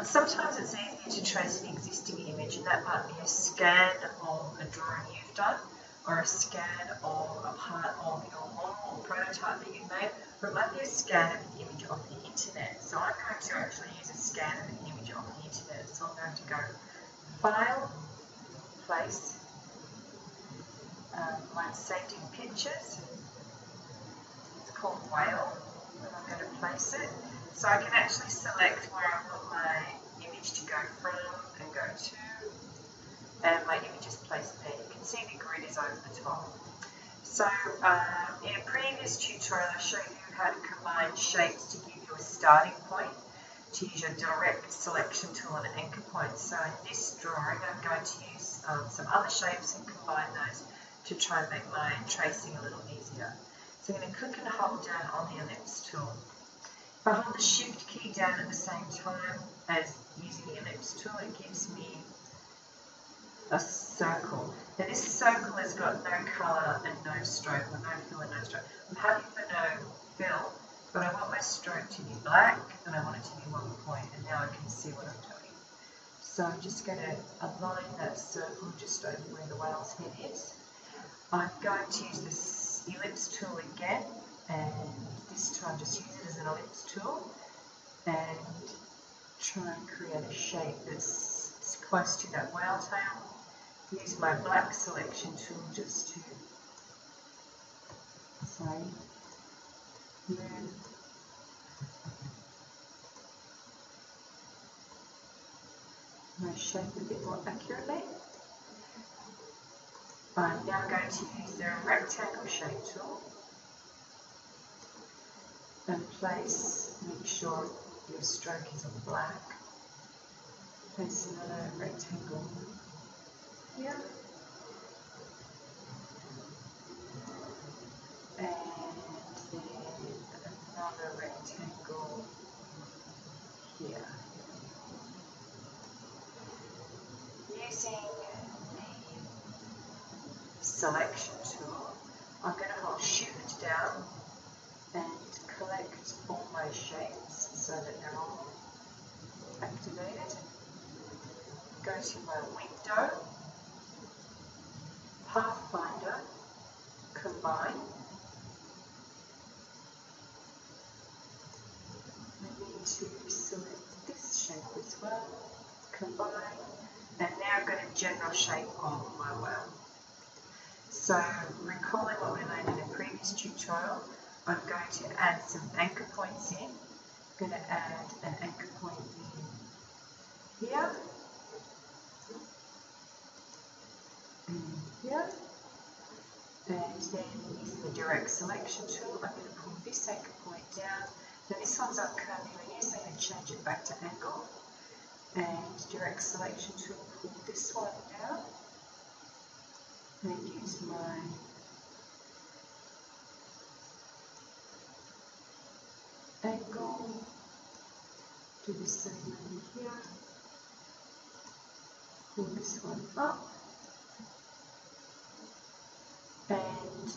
Sometimes it's easier to trace an existing image, and that might be a scan of a drawing you've done, or a scan of a part of your model or prototype that you've made, or it might be a scan of an image of the internet. So I'm going to actually use a scan of an image of the internet. So I'm going to go File, Place, mine's saved in Pictures. It's called Whale, and I'm going to place it. So I can actually select where I want my image to go from and go to, and my image is placed there. You can see the grid is over the top. So in a previous tutorial I showed you how to combine shapes to give you a starting point, to use your direct selection tool and an anchor point. So in this drawing I'm going to use some other shapes and combine those to try and make my tracing a little easier. So I'm going to click and hold down on the ellipse tool. If I hold the Shift key down at the same time as using the ellipse tool, it gives me a circle. Now this circle has got no colour and no stroke, or no fill and no stroke. I'm happy for no fill, but I want my stroke to be black and I want it to be one point, and now I can see what I'm doing. So I'm just going to align that circle just over where the whale's head is. I'm going to use this ellipse tool again, and this time just use it as an ellipse tool and try and create a shape that's close to that whale tail. Use my black selection tool just to move my shape a bit more accurately. I'm now going to use the rectangle shape tool and place, make sure your stroke is on black. Place another rectangle here. And then another rectangle here. Using the selection tool, I'm going to hold Shift down and collect all my shapes so that they're all activated. Go to my window, Pathfinder, Combine. I need to select this shape as well, Combine, and now I've got a general shape of my whale. So recalling what we learned in a previous tutorial, I'm going to add some anchor points in. I'm going to add an anchor point in here, and here, and then using the direct selection tool, I'm going to pull this anchor point down. Now this one's uncurvilinear, so I'm going to change it back to angle, and direct selection tool, pull this one down, and use my angle, do the same over here, pull this one up, and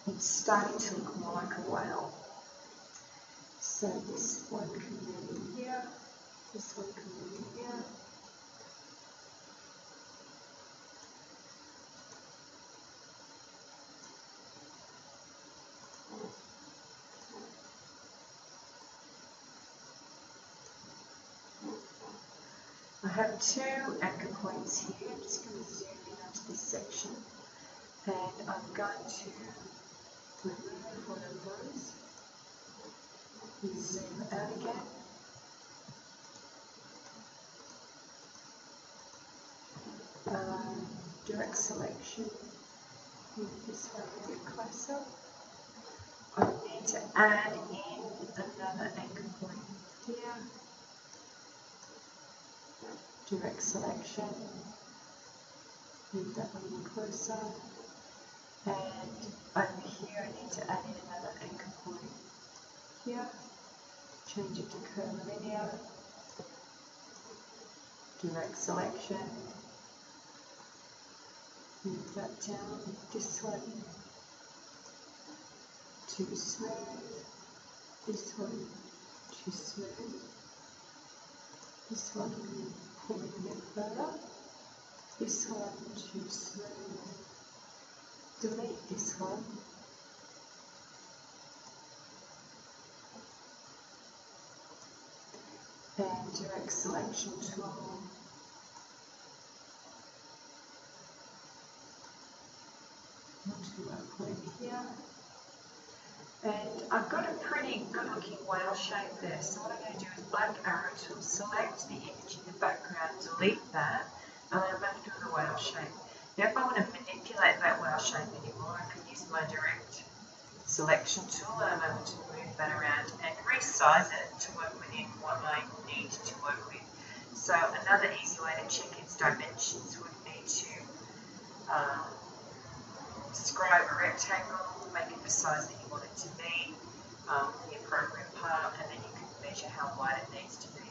it's starting to look more like a whale. So this one can move in here, this one can move in here. I have two anchor points here. I'm just going to zoom in onto this section, and I'm going to remove one of those and zoom out again. Direct selection, move this one a bit closer. I need to add in another anchor point here. Direct selection, move that one a little closer, and over here I need to add in another anchor point here, change it to curvilinear, direct selection, move that down, this one too smooth, this one too smooth. This one pull it a bit further. This one too smooth. Delete this one. And direct selection tool. Onto our point here. And I've got a pretty good looking whale shape there. So what I'm going to do is black arrow tool, select the image in the background, delete that, and then I'm left with the whale shape. Now if I want to manipulate that whale shape anymore, I can use my direct selection tool and I'm able to move that around and resize it to work within what I need to work with. So another easy way to check its dimensions would be to describe a rectangle, make it the size that you want it to be, the appropriate part, and then you can measure how wide it needs to be.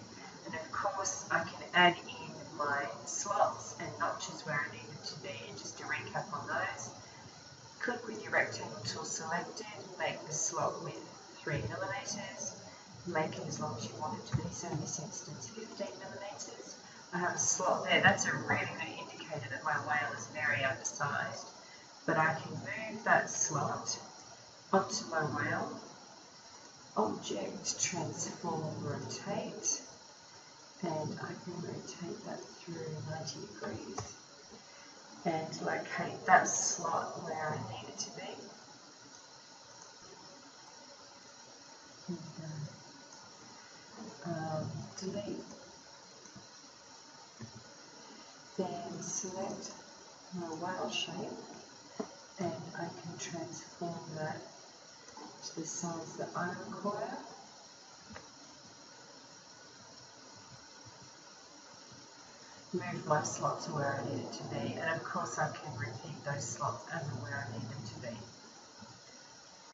And of course, I can add in my slots and notches where I need them to be, and just to recap on those. Click with your rectangle tool selected, make the slot width 3 millimeters, make it as long as you want it to be, so in this instance 15 millimeters. I have a slot there. That's a really good indicator that my whale is very undersized. But I can move that slot onto my whale, object, transform, rotate, and I can rotate that through 90 degrees and locate that slot where I need it to be. Delete. Then select my whale shape and I can transform that to the size that I require. Move my slot to where I need it to be, and of course I can repeat those slots as and where I need them to be.